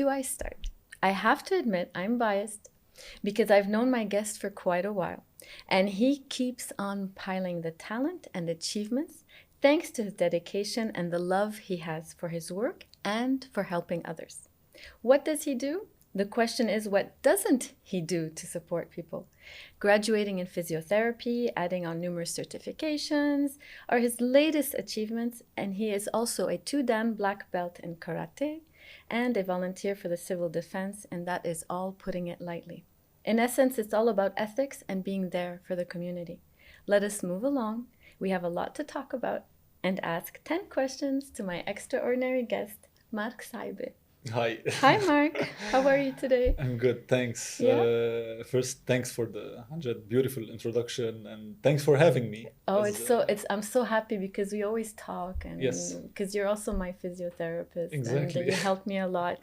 do I start? I have to admit I'm biased because I've known my guest for quite a while, and he keeps on piling the talent and achievements thanks to his dedication and the love he has for his work and for helping others. What does he do? The question is, what doesn't he do to support people? Graduating in physiotherapy, adding on numerous certifications, are his latest achievements, and he is also a 2 Dan black belt in karate and a volunteer for the civil defense, and that is all putting it lightly. In essence, it's all about ethics and being there for the community. Let us move along. We have a lot to talk about and ask 10 questions to my extraordinary guest, Marc Souaiby. Hi. Hi, Marc. How are you today? I'm good, thanks. Yeah? First, thanks for the 100 beautiful introduction, and thanks for having me. Oh, I'm so happy because we always talk, and Yes. because you're also my physiotherapist, Exactly. and you help me a lot,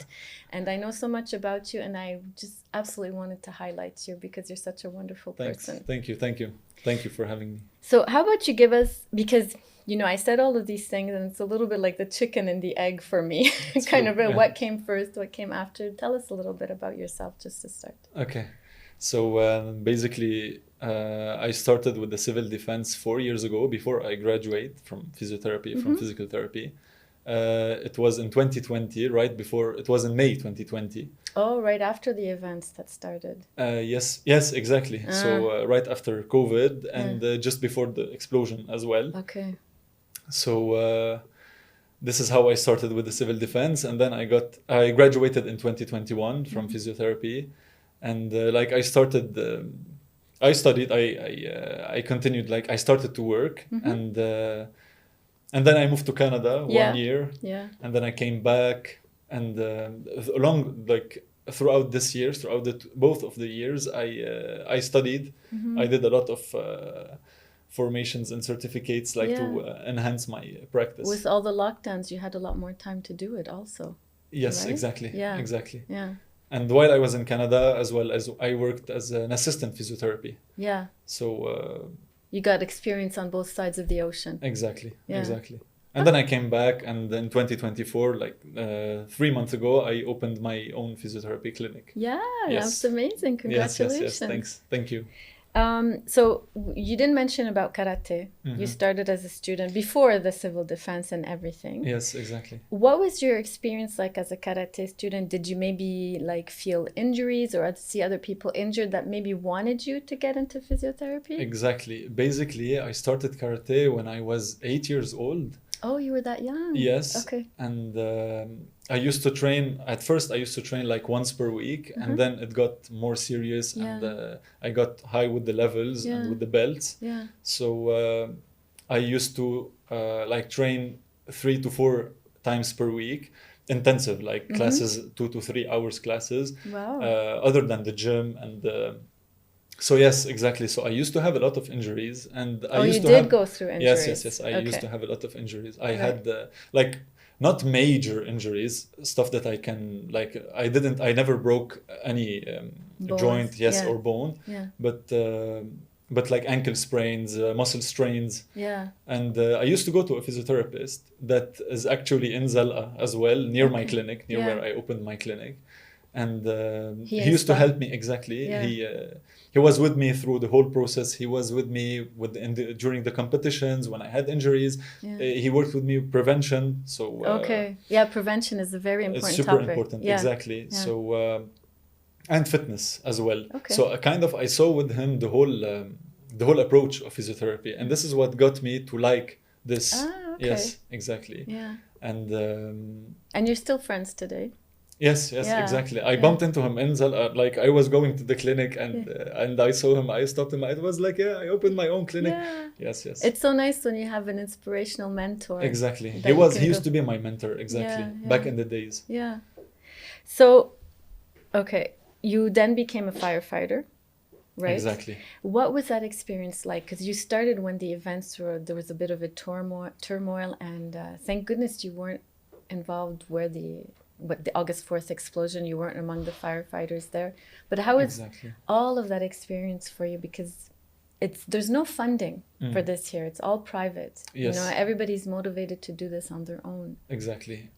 and I know so much about you, and I just absolutely wanted to highlight you because you're such a wonderful Thanks. person. Thank you for having me. So how about you give us, because I said all of these things and it's a little bit like the chicken and the egg for me, kind true, of yeah. what came first, what came after. Tell us a little bit about yourself just to start. Okay. So basically, I started with the civil defense 4 years ago before I graduated from physiotherapy, from physical therapy. It was in 2020, right before, it was in May 2020. Oh, right after the events that started. Yes, exactly. So right after COVID and just before the explosion as well. Okay. So this is how I started with the civil defense, and then I graduated in 2021 from physiotherapy, and I started. I studied. I continued. I started to work, and then I moved to Canada 1 year, and then I came back, and throughout this year, both of the years, I studied. I did a lot of formations and certificates to enhance my practice. With all the lockdowns, you had a lot more time to do it also. Yes, right? exactly. Yeah. Exactly. Yeah. And while I was in Canada, as well as I worked as an assistant physiotherapy. Yeah. So you got experience on both sides of the ocean. Exactly. Yeah. Exactly. And then I came back, and in 2024, 3 months ago, I opened my own physiotherapy clinic. Yeah, Yes. That's amazing. Congratulations. Yes. Thank you. So you didn't mention about karate. You started as a student before the civil defense and everything. Yes, exactly. What was your experience like as a karate student? Did you maybe feel injuries or see other people injured that maybe wanted you to get into physiotherapy? Exactly. Basically, I started karate when I was 8 years old. Oh, you were that young? Yes. Okay. And I used to train, at first I used to train once per week, and then it got more serious, and I got high with the levels and with the belts. Yeah. So I used to train 3 to 4 times per week, intensive, classes, 2 to 3 hours classes. Wow. Other than the gym and so yes, exactly. So I used to have a lot of injuries, and I used you to did go through injuries. Yes. I used to have a lot of injuries. I had not major injuries, stuff that I can I never broke any joint, or bone, but ankle sprains, muscle strains. Yeah. And I used to go to a physiotherapist that is actually in Zal'a as well, near my clinic, near where I opened my clinic. And he used to help me. Exactly. Yeah. He was with me through the whole process. He was with me during the competitions when I had injuries. He worked with me with prevention. So prevention is a very important it's super topic. important. Yeah. Exactly. Yeah. So and fitness as well. Okay. So I saw with him the whole approach of physiotherapy, and this is what got me to like this. Okay. Yes, exactly. Yeah. And you're still friends today? Yes, exactly. I bumped into him in Zal'a. I was going to the clinic, and I saw him. I stopped him. I was I opened my own clinic. Yeah. Yes. It's so nice when you have an inspirational mentor. Exactly. He used to be my mentor. Exactly. Back in the days. Yeah. So, okay, you then became a firefighter, right? Exactly. What was that experience like? Because you started when the events there was a bit of a turmoil, and thank goodness you weren't involved where the August 4th explosion. You weren't among the firefighters there. But how is all of that experience for you? Because there's no funding for this here. It's all private. Yes. You know, everybody's motivated to do this on their own. Exactly.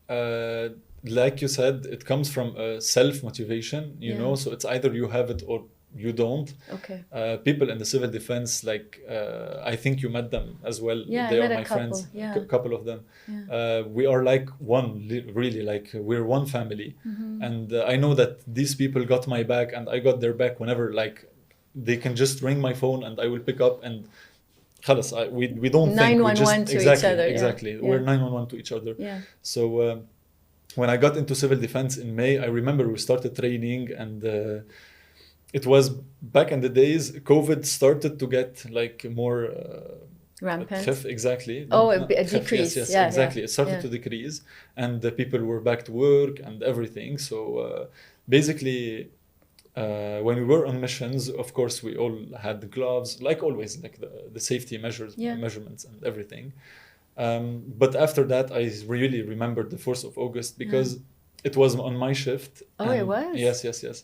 Like you said, it comes from self-motivation, you know, so it's either you have it or you don't. Okay. People in the civil defense, like, I think you met them as well. Yeah, they I are met my a couple. friends, Yeah. couple of them. Yeah. We are like one, really, like we're one family. And I know that these people got my back and I got their back whenever, like, they can just ring my phone and I will pick up and خلاص, we don't think we 911 just to exactly each other. exactly Yeah. we're 911 to each other. Yeah. So when I got into civil defense in May, I remember we started training, and it was back in the days COVID started to get like more Rampant. exactly. Oh, a Yes, decrease. yes, Yeah, exactly. yeah, It started yeah. to decrease, and the people were back to work and everything. So basically, when we were on missions, of course, we all had the gloves, like always, like the safety measurements and everything. But after that, I really remembered the 4th of August because it was on my shift. Oh, it was? Yes, yes, yes.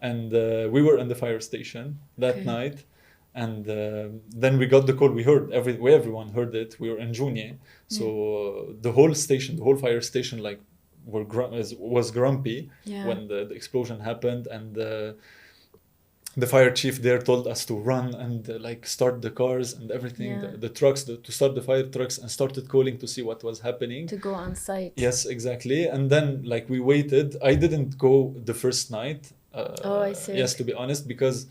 And we were in the fire station that Okay. night. And then we got the call. We heard everyone heard it. We were in Junior, so the whole station, the whole fire station, like was grumpy when the explosion happened, and the fire chief there told us to run and like start the cars and everything, the trucks, to start the fire trucks, and started calling to see what was happening. To go on site. Yes, exactly. And then like we waited. I didn't go the first night. I see. Yes, to be honest, because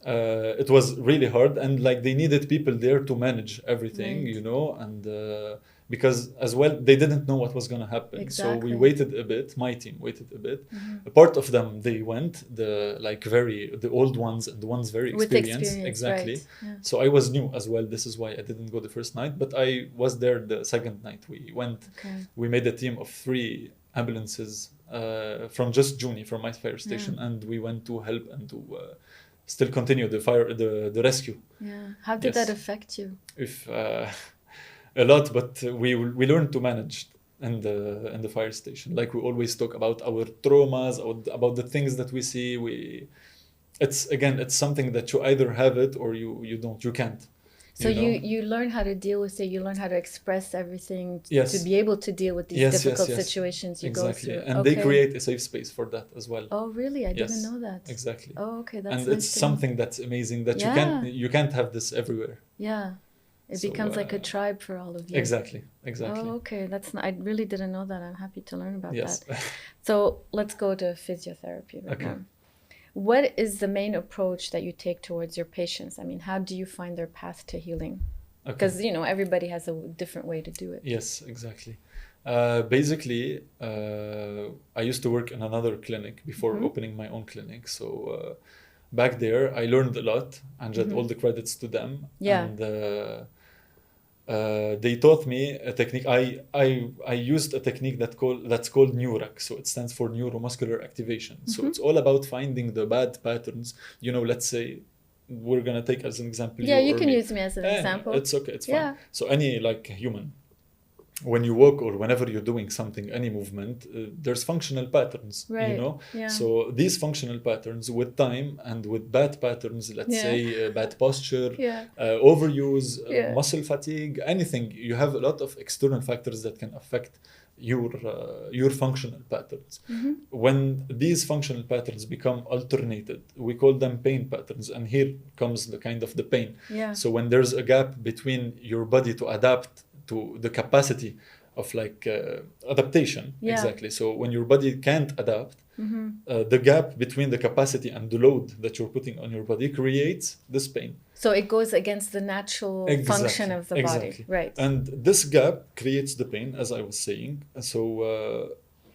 it was really hard, and like they needed people there to manage everything, Right. you know, and because as well they didn't know what was going to happen. Exactly. So we waited a bit. My team waited a bit. A part of them, they went, the old ones and the ones very experienced. Exactly. Right. Yeah. So I was new as well. This is why I didn't go the first night, but I was there the second night. We went. Okay. We made a team of 3 ambulances from just Juni, from my fire station, and we went to help and to still continue the rescue. Yeah. How did that affect you? If a lot, but we learned to manage in the fire station. Like we always talk about our traumas, about the things that we see. It's something that you either have it or you don't. You can't. So you learn how to deal with it. You learn how to express everything to be able to deal with these difficult situations you go through. And they create a safe space for that as well. Oh, really? I didn't know that. Exactly. Oh, okay. That's and nice it's something that's amazing that you can't have this everywhere. Yeah. It becomes like a tribe for all of you. Exactly. Oh, okay. I really didn't know that. I'm happy to learn about Yes. that. So let's go to physiotherapy right now. What is the main approach that you take towards your patients? I mean, how do you find their path to healing? Because, everybody has a different way to do it. Yes, exactly. Basically, I used to work in another clinic before opening my own clinic. So back there, I learned a lot, and get all the credits to them. Yeah. And they taught me a technique. I used a technique that's called NEURAC. So it stands for neuromuscular activation. So it's all about finding the bad patterns. Let's say we're gonna take as an example. Yeah, you can use me as an example. It's okay. It's fine. Yeah. So any human, when you walk or whenever you're doing something, any movement, there's functional patterns, right. Yeah. So these functional patterns with time and with bad patterns, let's say bad posture, overuse, muscle fatigue, anything, you have a lot of external factors that can affect your functional patterns. When these functional patterns become alternated, we call them pain patterns, and here comes the pain. So when there's a gap between your body to adapt to the capacity of adaptation. Exactly. So when your body can't adapt, the gap between the capacity and the load that you're putting on your body creates this pain. So it goes against the natural function of the body. Right. And this gap creates the pain, as I was saying. So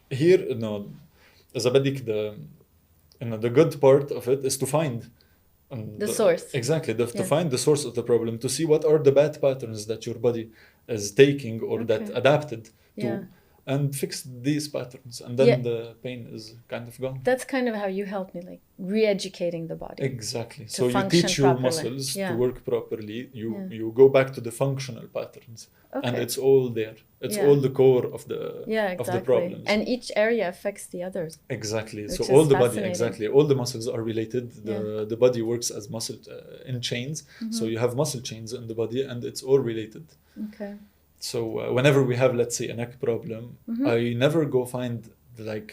here, as a badic, the good part of it is to find the source. Exactly. To find the source of the problem, to see what are the bad patterns that your body is taking or that adapted to and fix these patterns, and then Yeah. the pain is kind of gone. That's kind of how you helped me, like re-educating the body. Exactly. So you function teach your properly. muscles Yeah. to work properly. Yeah. You go back to the functional patterns, and Okay. it's all there. It's Yeah. all the core of the Yeah, of exactly. the problems. And each area affects the others. Exactly. Which So is all the body, fascinating. exactly, all the muscles are related. The body works as muscle in chains. Mm-hmm. So you have muscle chains in the body, and it's all related. Okay. So whenever we have, let's say, a neck problem, Mm-hmm. I never go find like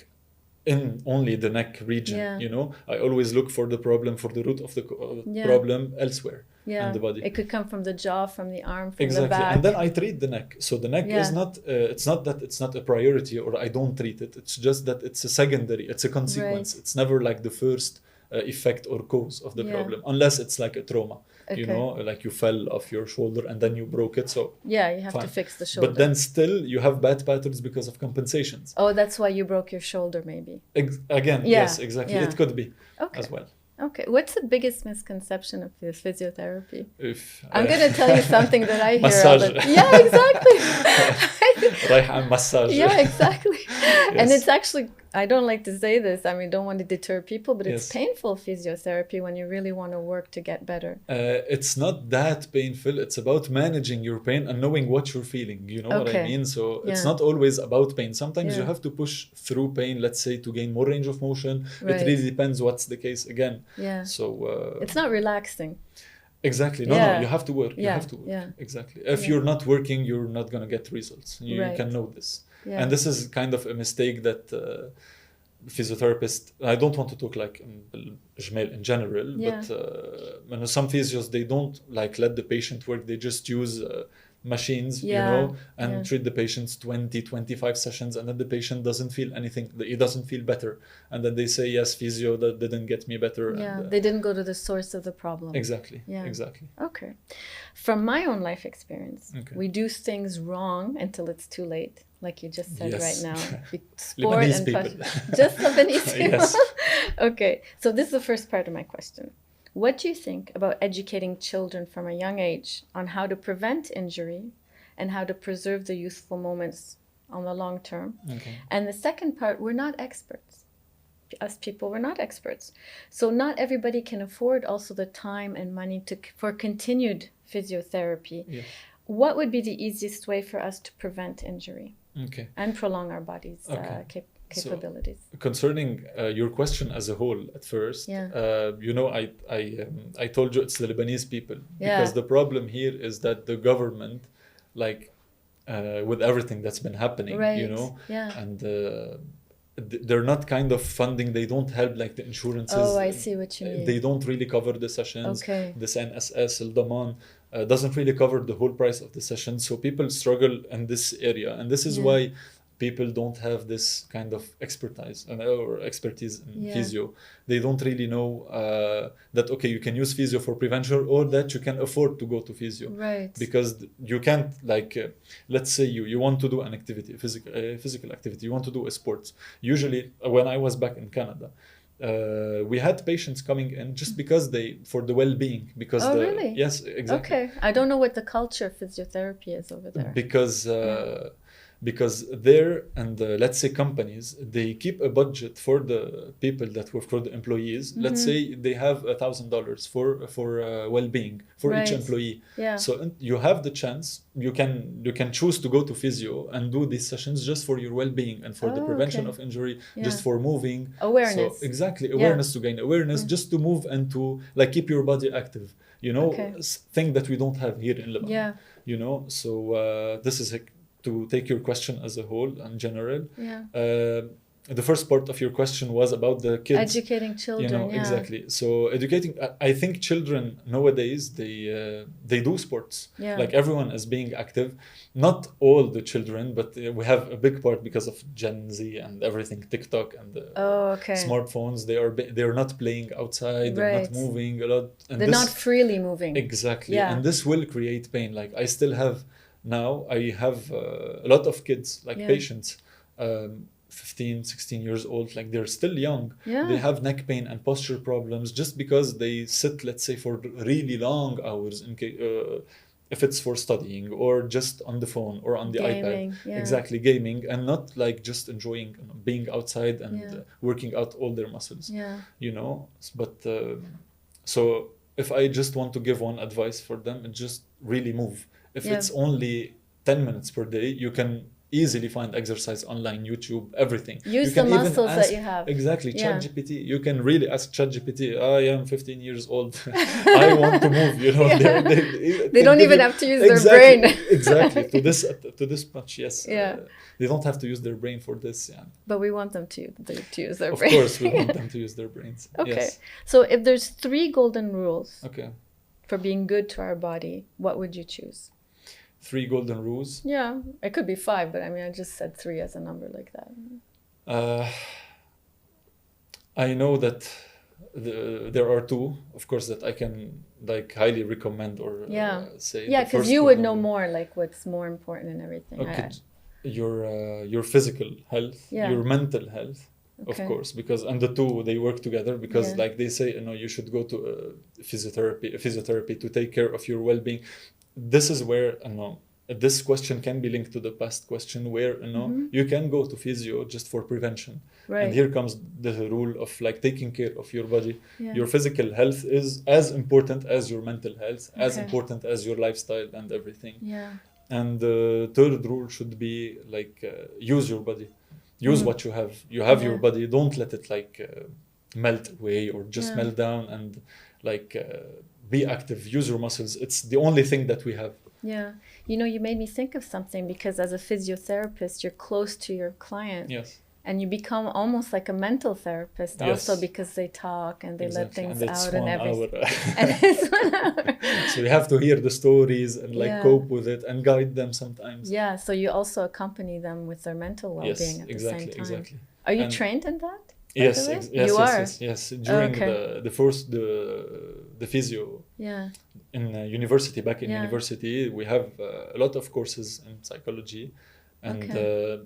in only the neck region. Yeah. You know, I always look for the problem, for the root of the Yeah. problem elsewhere Yeah. in the body. It could come from the jaw, from the arm, from Exactly, the back. and then I treat the neck. So the neck is Yeah. not. It's not that it's not a priority or I don't treat it. It's just that it's a secondary. It's a consequence. Right. It's never like the first effect or cause of the Yeah. problem, unless it's like a trauma. Okay. You know, like you fell off your shoulder and then you broke it. So Yeah, you have to fine. fix the shoulder. But then still you have bad patterns because of compensations. Oh, that's why you broke your shoulder, maybe. Again, Yeah, yes, exactly. yeah. It could be Okay. as well. Okay. What's the biggest misconception of the physiotherapy? If I'm going to tell you something that I hear all the Massage. Yeah, exactly. رايح على massage. Yeah, exactly. And Yes. it's actually, I don't like to say this, I mean, don't want to deter people, but it's Yes. painful physiotherapy when you really want to work to get better. It's not that painful. It's about managing your pain and knowing what you're feeling. You know what I Okay. mean? So it's Yeah. not always about pain. Sometimes you Yeah. have to push through pain, let's say, to gain more range of motion. Right. It really depends what's the case again. Yeah. So It's not relaxing. exactly. No, Yeah. you have to work. You Yeah, have to work. yeah. Exactly. If Yeah. you're not working, you're not going to get results. You Right. can know this. Yeah. And this is kind of a mistake that physiotherapists, I don't want to talk like in general, Yeah. but some physios, they don't like let the patient work. They just use machines, Yeah. you know, and Yeah. treat the patients 20, 25 sessions, and then the patient doesn't feel anything. He doesn't feel better. And then they say, yes, physio, that didn't get me better. Yeah. And, They didn't go to the source of the problem. exactly. Yeah. Exactly. Okay. From my own life experience, Okay. we do things wrong until it's too late, like you just said Yes. right now. Sport Lebanese and people. fashion. Just Lebanese people. Yes. Okay, so this is the first part of my question. What do you think about educating children from a young age on how to prevent injury and how to preserve the youthful moments on the long term? Okay. And the second part, we're not experts. Us people, we're not experts. So not everybody can afford also the time and money for continued physiotherapy. Yes. What would be the easiest way for us to prevent injury Okay. and prolong our body's Okay. capabilities? Concerning your question as a whole, at first, Yeah. you know, I told you it's the Lebanese people, because Yeah. the problem here is that the government, like, with everything that's been happening, Right. you know, Yeah. and they're not kind of funding. They don't help like the insurances. Oh, I see what you mean. They don't really cover the sessions. Okay. This NSS, Lebanon, doesn't really cover the whole price of the session. So people struggle in this area, and this is Yeah. why people don't have this kind of expertise or expertise in Yeah. physio. They don't really know that, okay, you can use physio for prevention, or that you can afford to go to physio. Right. Because you can't, like, let's say you want to do an activity, physical activity, you want to do a sport. Usually, when I was back in Canada, we had patients coming in just because for the well-being, because Oh, really? Yes, exactly. Okay. I don't know what the culture of physiotherapy is over there. Because there, and let's say companies, they keep a budget for the people that work, for the employees. Let's say they have $1,000 for well-being for each Right. employee. Yeah. So you have the chance. You can choose to go to physio and do these sessions just for your well-being and for the Oh, prevention okay. of injury, Yeah. just for moving. Awareness. So exactly, awareness, to gain awareness, just to move and to like keep your body active. You know, Okay. thing that we don't have here in Lebanon. Yeah. You know, so this is to take your question as a whole and general. Yeah. The first part of your question was about the kids. Educating children. You know, Yeah. exactly. So educating, I think children nowadays, they do sports. Yeah. Like everyone is being active. Not all the children, but we have a big part because of Gen Z and everything, TikTok and the Oh, okay. smartphones. They're not playing outside. They're not Right. moving a lot. And They're not freely moving. Exactly. Yeah. And this will create pain. Like I still have now, I have a lot of kids, like Yeah. patients, 15, 16 years old, like they're still young. Yeah. They have neck pain and posture problems just because they sit, let's say, for really long hours if it's for studying or just on the phone or on the Gaming, iPad. yeah. Exactly, gaming, and not like just enjoying, being outside and Yeah. working out all their muscles. Yeah. But so if I just want to give one advice for them, it's just really move. If Yeah. it's only 10 minutes per day, you can easily find exercise online, YouTube, everything. Use you can the even muscles ask, that you have. exactly, Yeah. ChatGPT. You can really ask ChatGPT. I am 15 years old. I want to move. Yeah. They They don't give even you- have to use exactly, their brain. exactly, to this much, yes. Yeah. They don't have to use their brain for this. Yeah. But we want them to use their Of brain. course, we want them to use their brains. Okay. Yes. So if there's 3 golden rules Okay. for being good to our body, what would you choose? 3 golden rules. Yeah, it could be 5, but I mean, I just said 3 as a number like that. I know that there are 2, of course, that I can like highly recommend or Yeah. say. Yeah, The because first you would golden know rule. more, like what's more important and everything. Okay, your physical health, Yeah. your mental health, Okay. of course, because and the 2 they work together because Yeah. like they say, you should go to physiotherapy to take care of your well-being. This is where this question can be linked to the past question where you can go to physio just for prevention. Right. And here comes the rule of like taking care of your body. Yeah. Your physical health is as important as your mental health, as Okay. important as your lifestyle and everything. Yeah. And the third rule should be like use your body, use what you have. You have your Yeah. body. Don't let it like melt away or just Yeah. melt down. And like be active. Use your muscles. It's the only thing that we have. Yeah. You made me think of something because as a physiotherapist, you're close to your client. Yes. And you become almost like a mental therapist also Yes. because they talk and they let Exactly. things And it's out and 1 everything. hour. And it's 1 hour. So you have to hear the stories and like Yeah. cope with it and guide them sometimes. Yeah, so you also accompany them with their mental well-being Yes, at the exactly, same time. exactly. Are you And- trained in that? by Yes, the way? yes, You yes, are? yes. During Okay. the physio Yeah. in university, back in Yeah. university, we have a lot of courses in psychology, and Okay.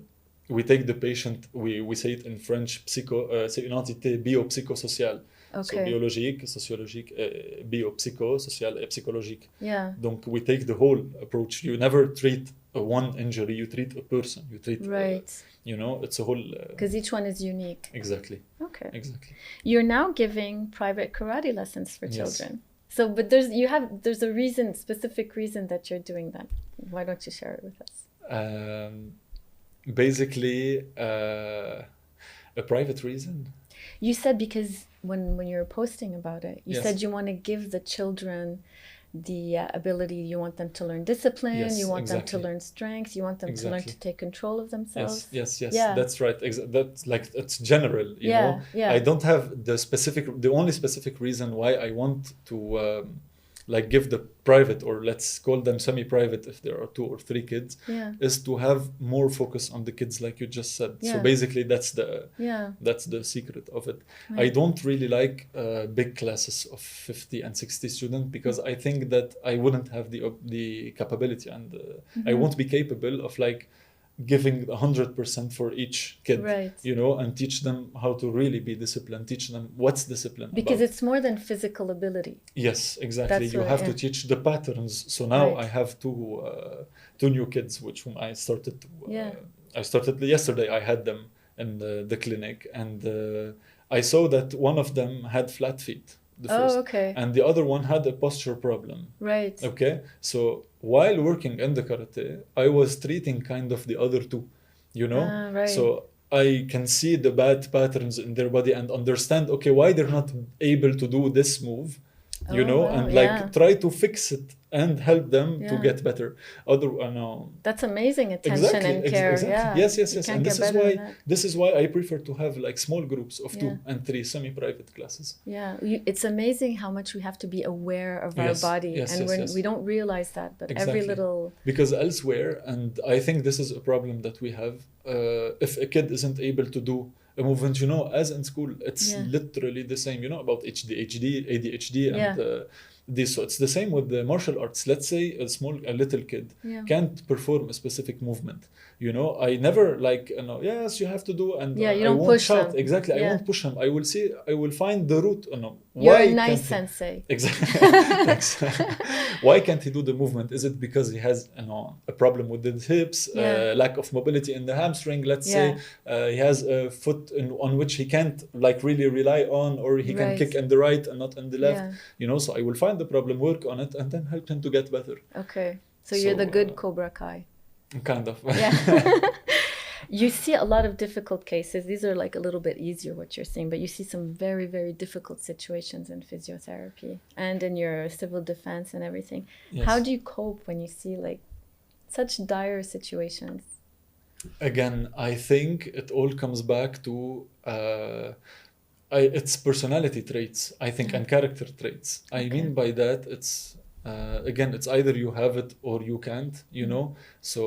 we take the patient. We say it in French, c'est une entité biopsychosociale. So Okay. biologique, sociologique, biopsycho, social et psychologique. Yeah. Donc we take the whole approach. You never treat one injury. You treat a person. You treat. Right. It's a whole. Because each one is unique. Exactly. Okay. Exactly. You're now giving private karate lessons for Yes. children. So, but there's a specific reason that you're doing that. Why don't you share it with us? Basically, a private reason. You said because when you were posting about it, you Yes. said you want to give the children the ability, you want them to learn discipline, Yes, you want them to exactly. learn strength, you want them to learn to Exactly. take control of themselves. Yes. Yeah. That's right. That's like it's general. Yeah, yeah. I don't have the only specific reason why I want to like give the private, or let's call them semi-private if there are 2 or 3 kids, Yeah. is to have more focus on the kids, like you just said. So Yeah. basically, Yeah. that's the secret of it. Right. I don't really like big classes of 50 and 60 students because I think that I wouldn't have the capability and I won't be capable of like giving 100% for each kid, Right. and teach them how to really be disciplined, teach them what's discipline Because about. it's more than physical ability. Yes, exactly. That's You what- have to yeah. teach the patterns. So now Right. I have two new kids, which I started to. Yeah. I started yesterday. I had them in the clinic, and I saw that one of them had flat feet. The first, Oh, okay. and the other one had a posture problem. Right. Okay, so while working in the karate, I was treating kind of the other 2, Ah, right. So I can see the bad patterns in their body and understand, okay, why they're not able to do this move, Oh, wow, and like yeah. try to fix it and help them to Yeah. get better. That's amazing attention and care. Yeah. Yes. You And can't this get is better why than that. this is why I prefer to have like small groups of 2 Yeah. and 3 semi-private classes. Yeah, it's amazing how much we have to be aware of our Yes, body, yes, and yes, yes. we don't realize that. But every Exactly. little, Because elsewhere, and I think this is a problem that we have, if a kid isn't able to do a movement, as in school, it's Yeah. literally the same, about ADHD, Yeah. and this. So it's the same with the martial arts. Let's say a little kid Yeah. can't perform a specific movement. I never like, yes, you have to do, and Yeah, you I don't won't push shout. them. Exactly, I Yeah. won't push him. I will find the root. You're why a nice can't he? sensei. Exactly. Thanks. Why can't he do the movement? Is it because he has, a problem with the hips, Yeah. lack of mobility in the hamstring, let's Yeah. say, he has a foot on which he can't like really rely on, or he can kick Right. in the right and not in the left, Yeah. so I will find the problem, work on it, and then help him to get better. Okay. So you're the good Cobra Kai. Kind of. Yeah. You see a lot of difficult cases. These are like a little bit easier what you're saying, but you see some very, very difficult situations in physiotherapy and in your civil defense and everything. Yes. How do you cope when you see like such dire situations? Again, I think it all comes back to it's personality traits, I think, and character traits. I mean by that, it's again, it's either you have it or you can't, So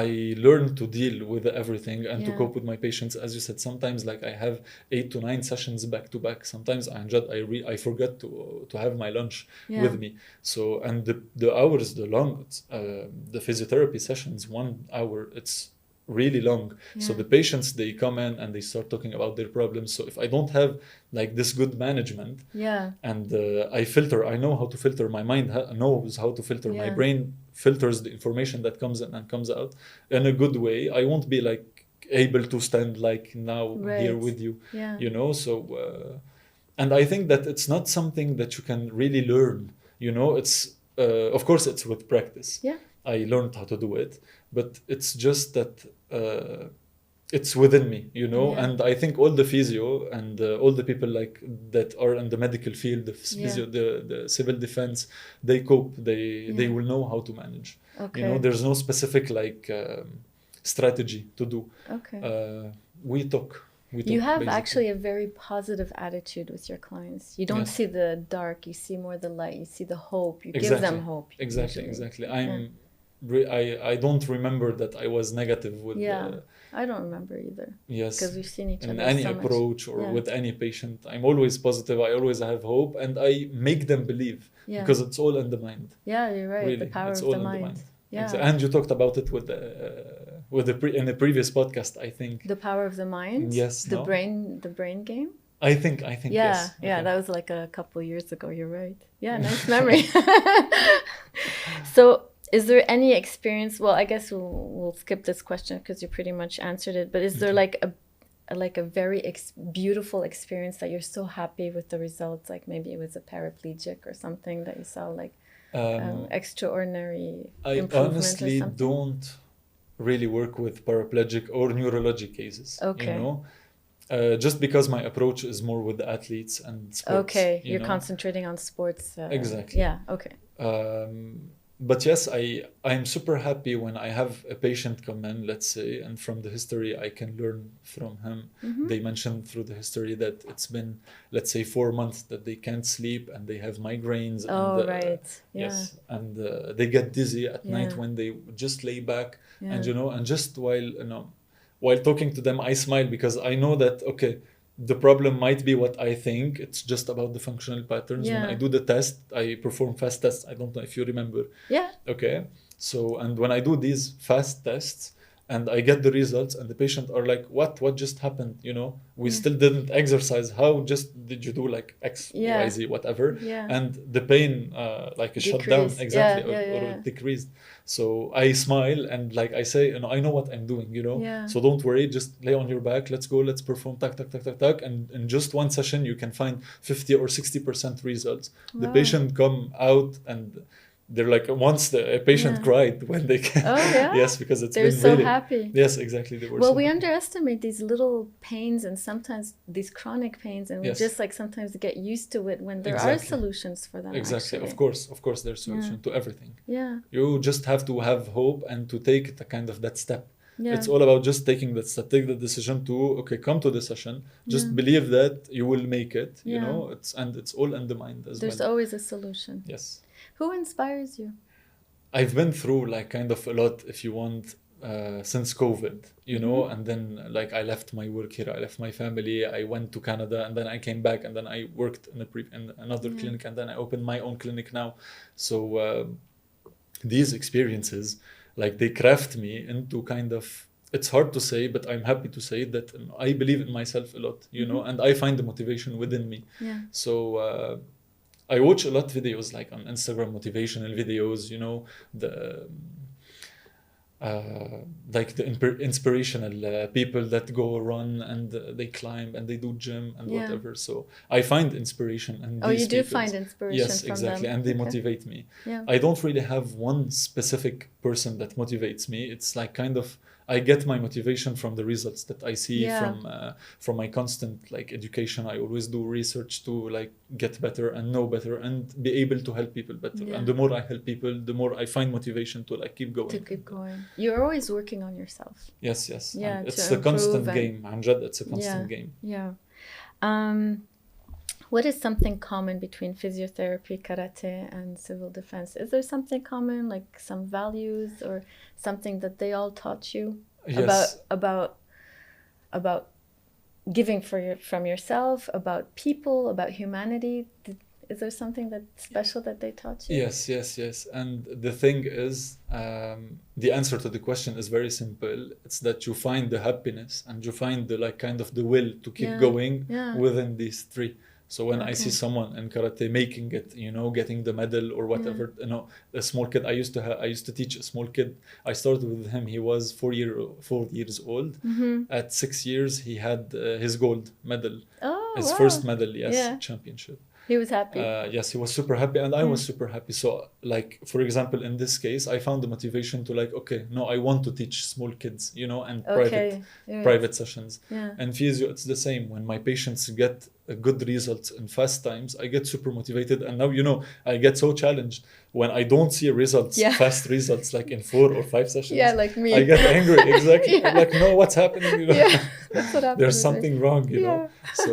I learn to deal with everything and to cope with my patients. As you said, sometimes like I have 8 to 9 sessions back to back. Sometimes I forget to have my lunch with me. So, and the hours, the physiotherapy sessions, 1 hour, it's really long. So the patients, they come in and they start talking about their problems. So if I don't have like this good management, and I know how to filter, my mind knows how to filter, my brain filters the information that comes in and comes out in a good way, I won't be like able to stand like now here with you, so and I think that it's not something that you can really learn, it's of course it's with practice. I learned how to do it, but it's just that it's within me, and I think all the physio and all the people like that are in the medical field, the physio, the civil defense, they cope, they will know how to manage. There's no specific like strategy to do. We talk. You have basically. Actually a very positive attitude with your clients. You don't see the dark, you see more the light, you see the hope, you give them hope. Exactly. I don't remember that I was negative with I don't remember either. Yes, because we've seen each other in any approach or with any patient. I'm always positive. I always have hope, and I make them believe because it's all in the mind. Yeah, you're right. Really. The power of the mind. Yeah. And you talked about it with in the previous podcast, I think. The power of the mind. Yes. The brain game. I think yes. Yeah, that was like a couple years ago. You're right. Yeah, nice memory. So, is there any experience? Well, I guess we'll skip this question because you pretty much answered it. But is there like a very beautiful experience that you're so happy with the results? Like maybe it was a paraplegic or something that you saw like extraordinary improvement. I honestly don't really work with paraplegic or neurologic cases. Just because my approach is more with the athletes and sports. You're concentrating on sports. Exactly. Yeah. Okay. But yes, I'm super happy when I have a patient come in, let's say, and from the history I can learn from him. They mentioned through the history that it's been, let's say, 4 months that they can't sleep and they have migraines. Right. Yes, and they get dizzy at night when they just lay back, and and just while talking to them, I smile because I know that the problem might be what I think. It's just about the functional patterns. When I do the test, I perform fast tests. I don't know if you remember. Yeah. Okay. So, and when I do these fast tests and I get the results and the patient are like, what just happened? We still didn't exercise. How just did you do like X, Y, Z, whatever? And the pain like is shut down. Exactly. Or decreased. So I smile and like I say, I know what I'm doing, So don't worry, just lay on your back. Let's go. Let's perform tack. And in just one session, you can find 50 or 60% results. Wow. The patient come out and they're like, once a patient cried when they came. Oh, yeah? Yes, because they're been so really happy. Yes, exactly. They were we underestimate these little pains and sometimes these chronic pains, and we just like sometimes get used to it when there are solutions for them. Exactly. Actually. Of course, there's solution to everything. Yeah. You just have to have hope and to take that step. Yeah. It's all about just taking that step, take the decision to come to the session. Just believe that you will make it. It's all in the mind as well. There's always a solution. Yes. Who inspires you? I've been through like kind of a lot, if you want, since COVID, and then like I left my work here, I left my family, I went to Canada, and then I came back, and then I worked in another clinic, and then I opened my own clinic now. So these experiences, like they craft me into kind of it's hard to say, but I'm happy to say that I believe in myself a lot, you know, and I find the motivation within me. Yeah. So I watch a lot of videos like on Instagram, motivational videos, you know, the like the inspirational people that go run and they climb and they do gym and Yeah. whatever. So I find inspiration in Oh, these you do people. find inspiration Yes, from exactly, them. and they Okay. motivate me. Yeah. I don't really have one specific person that motivates me. It's like kind of I get my motivation from the results that I see Yeah. from my constant like education. I always do research to like get better and know better and be able to help people better. Yeah. And the more I help people, the more I find motivation to like keep going. To keep going. You're always working on yourself. Yes, yes. Yeah, And to it's a constant improve game. Amjad, it's a constant Yeah. game. Yeah. What is something common between physiotherapy, karate, and civil defense? Is there something common, like some values or something that they all taught you Yes. about giving from yourself, about people, about humanity? Is there something that's special that they taught you? Yes, yes, yes. And the thing is, the answer to the question is very simple. It's that you find the happiness and you find the like kind of the will to keep Yeah, going yeah. within these three. So when I see Okay. someone in karate making it, you know, getting the medal or whatever, you know, a small kid. I used to teach a small kid. I started with him. He was 4 years old. Mm-hmm. At 6 years, he had his gold medal, Oh, his wow. first medal. Yes, Yeah. championship. He was happy. Yes, he was super happy, and I was super happy. So, like for example, in this case, I found the motivation to like, okay, no, I want to teach small kids, you know, and Okay. Yes. private sessions. Yeah. And physio, it's the same. When my patients get good results in fast times, I get super motivated, and now you know I get so challenged when I don't see results, Yeah. fast results, like in 4 or 5 sessions. Yeah, like me. I get angry. Exactly. Yeah. I'm like, no, what's happening? You know? Yeah, that's what happened. There's with me. something wrong, you know. Yeah. So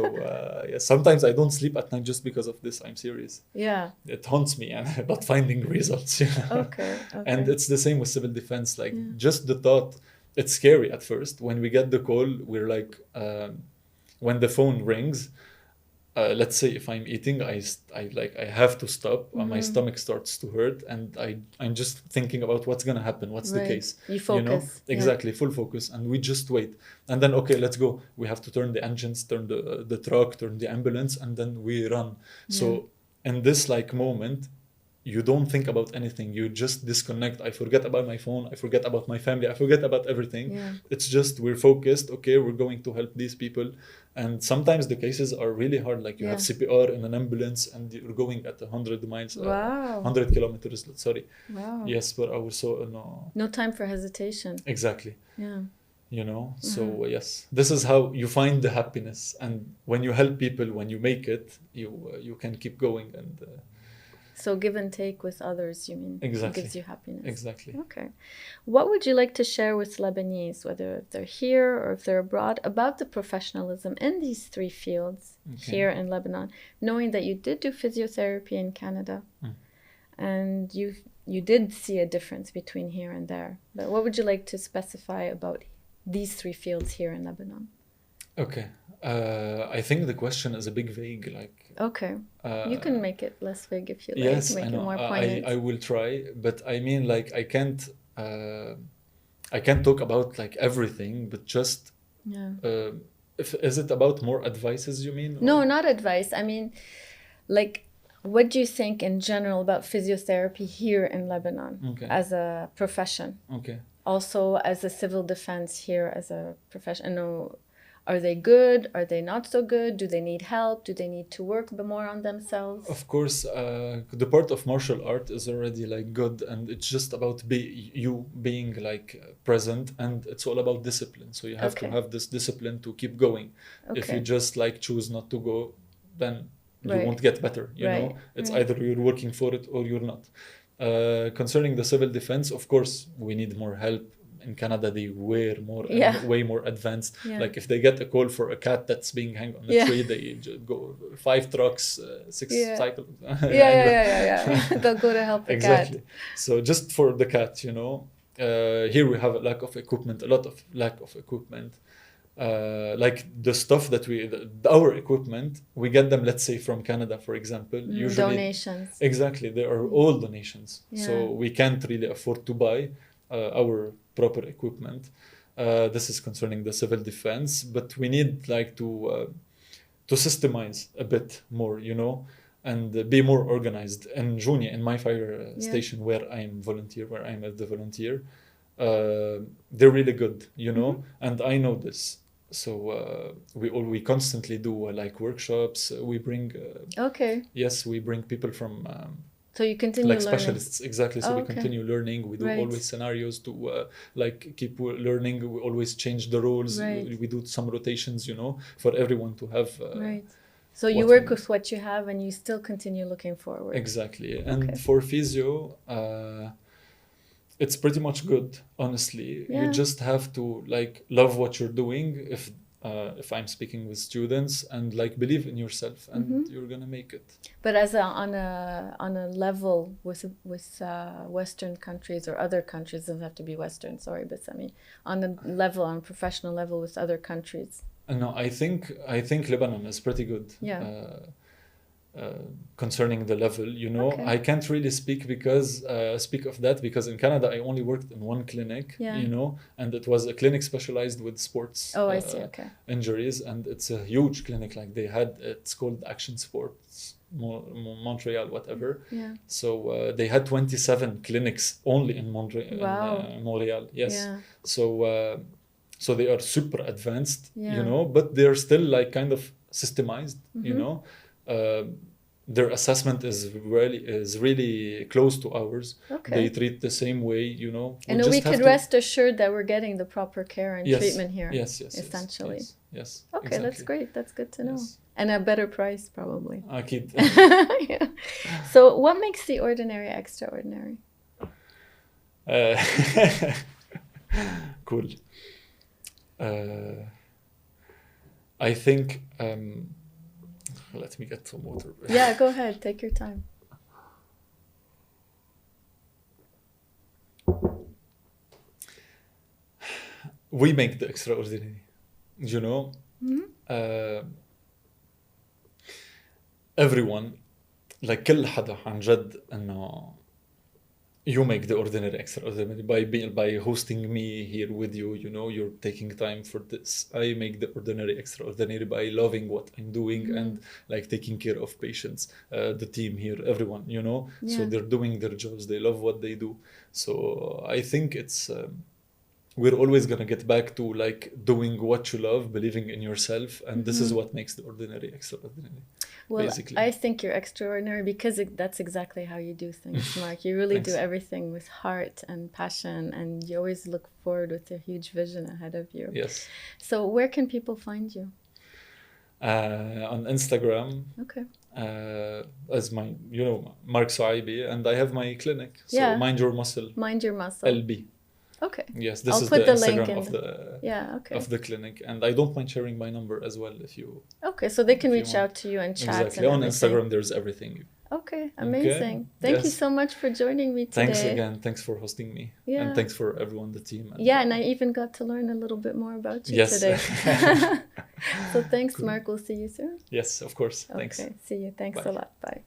yeah, sometimes I don't sleep at night just because of this. I'm serious. Yeah. It haunts me and not finding results. You know? Okay. And it's the same with civil defense. Like just the thought, it's scary at first. When we get the call, we're like, when the phone rings, let's say if I'm eating, I have to stop. My stomach starts to hurt, and I'm just thinking about what's gonna happen. What's the Right. case? You focus. know? Yeah. Exactly, full focus, and we just wait. And then okay, let's go. We have to turn the engines, turn the truck, turn the ambulance, and then we run. So in this like moment, you don't think about anything. You just disconnect. I forget about my phone. I forget about my family. I forget about everything. Yeah. It's just we're focused. Okay, we're going to help these people. And sometimes the cases are really hard. Like you have CPR in an ambulance and you're going at 100 miles, Wow. 100 kilometers. Sorry. Wow. Yes, per hour. So no. No time for hesitation. Exactly. Yeah. You know. So yes, this is how you find the happiness. And when you help people, when you make it, you can keep going and. So give and take with others, you mean? Exactly. Gives you happiness. Exactly. Okay. What would you like to share with Lebanese, whether they're here or if they're abroad, about the professionalism in these three fields here in Lebanon, knowing that you did do physiotherapy in Canada and you did see a difference between here and there. But what would you like to specify about these three fields here in Lebanon? Okay. I think the question is a bit vague. Like. Okay. You can make it less vague if you like. Yes, make I know. it more poignant. I will try, but I mean, like, I can't talk about like everything, but just. Yeah. Is it about more advices? You mean? No, not advice. I mean, like, what do you think in general about physiotherapy here in Lebanon as a profession? Okay. Also, as a civil defense here as a profession. No. Are they good? Are they not so good? Do they need help? Do they need to work more on themselves? Of course, the part of martial art is already like good, and it's just about being like present, and it's all about discipline. So you have to have this discipline to keep going. If you just like choose not to go, then you won't get better. You know, it's either you're working for it or you're not. Concerning the civil defense, of course, we need more help. In Canada, they way more advanced. Like if they get a call for a cat that's being hung on the tree, they just go 5 trucks, 6 cycles. They'll go to help the exactly. cat. So just for the cat, you know, here we have a lack of equipment, a lot of lack of equipment. Like the stuff that our equipment, we get them, let's say from Canada, for example. Usually donations. Exactly, they are all donations. So we can't really afford to buy our proper equipment. This is concerning the civil defense, but we need like to systemize a bit more, you know, and be more organized. And Junia, in my fire station where I'm the volunteer, they're really good, you know, and I know this. So we constantly do like workshops. We bring yes, we bring people from so you continue like learning. Specialists, exactly. So we continue learning. We do always scenarios to like keep learning. We always change the rules. We do some rotations, you know, for everyone to have. So you work with what you have, and you still continue looking forward. Exactly. And for physio, it's pretty much good, honestly. You just have to like love what you're doing. If I'm speaking with students, and like believe in yourself, and you're gonna make it. But as on a level with Western countries or other countries, doesn't have to be Western. Sorry, but I mean on a professional level with other countries. No, I think Lebanon is pretty good. Yeah. Concerning the level, you know, I can't really speak of that because in Canada I only worked in one clinic, you know, and it was a clinic specialized with sports I see. Injuries, and it's a huge clinic. Like it's called Action Sports Montreal, whatever. Yeah. So they had 27 clinics only in Montreal. Yes. Yeah. So they are super advanced, you know, but they're still like kind of systemized, you know. Their assessment is really close to ours. They treat the same way, you know. And we could rest assured that we're getting the proper care and treatment here. Yes. Essentially. Yes. Okay, exactly. That's great. That's good to know. Yes. And a better price, probably. Akid. Yeah. So, what makes the ordinary extraordinary? Cool. I think. Let me get some water. Yeah, go ahead. Take your time. We make the extraordinary, you know. Everyone, like كل حدا عن جد إنه you make the ordinary extraordinary by hosting me here with you, you know. You're taking time for this. I make the ordinary extraordinary by loving what I'm doing and like taking care of patients, the team here, everyone, you know. So they're doing their jobs, they love what they do. So I think it's we're always gonna get back to like doing what you love, believing in yourself, and this is what makes the ordinary extraordinary. Well, basically. I think you're extraordinary because that's exactly how you do things, Marc. You really do everything with heart and passion, and you always look forward with a huge vision ahead of you. Yes. So where can people find you? On Instagram. Okay. As my, you know, Marc Souaiby, and I have my clinic. So Mind Your Muscle. Mind Your Muscle. LB. Okay. Yes, this is the Instagram of the clinic, and I don't mind sharing my number as well if you. Okay, so they can reach out to you and chat. Exactly. On Instagram, there's everything. Okay, amazing. Thank you so much for joining me today. Thanks again. Thanks for hosting me. Yeah. And thanks for everyone, the team. And I even got to learn a little bit more about you today. So thanks, Marc. We'll see you soon. Yes, of course. Thanks. Okay, see you. Thanks a lot. Bye.